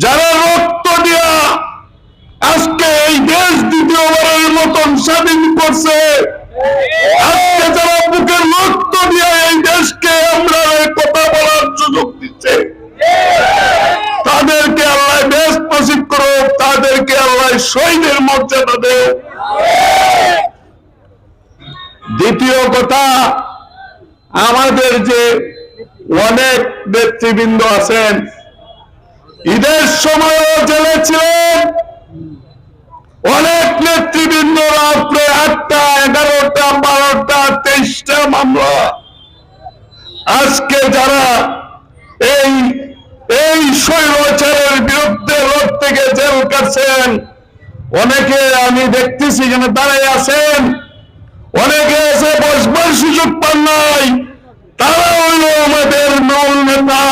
যারা রক্ত দিয়া আজকে এই দেশ দ্বিতীয়বারের মতন স্বাধীন করছে, আজকে যারা বুকের রক্ত দিয়ে এই দেশকে আমরা কথা বলার সুযোগ দিচ্ছে, তাদেরকে আল্লাহ বেশ নসিব করো, তাদেরকে আল্লাহ শহীদের মর্যাদা দেও। দ্বিতীয় কথা, আমাদের যে অনেক নেতৃবৃন্দ আছেন, ঈদের সময়ও জেলে ছিলেন, অনেক নেতৃবৃন্দ রাত্রে 8টা, 11টা, 12টা, 23টা মামলা। আজকে যারা এই স্বৈরাচারের বিরুদ্ধে লড়তে গিয়ে জেল কাটছেন, অনেকে আমি দেখতেছি এখানে দাঁড়ায় আছেন, অনেকে এসে বসবার সুযোগ পান নাই। তারা হইল আমাদের মূল নেতা,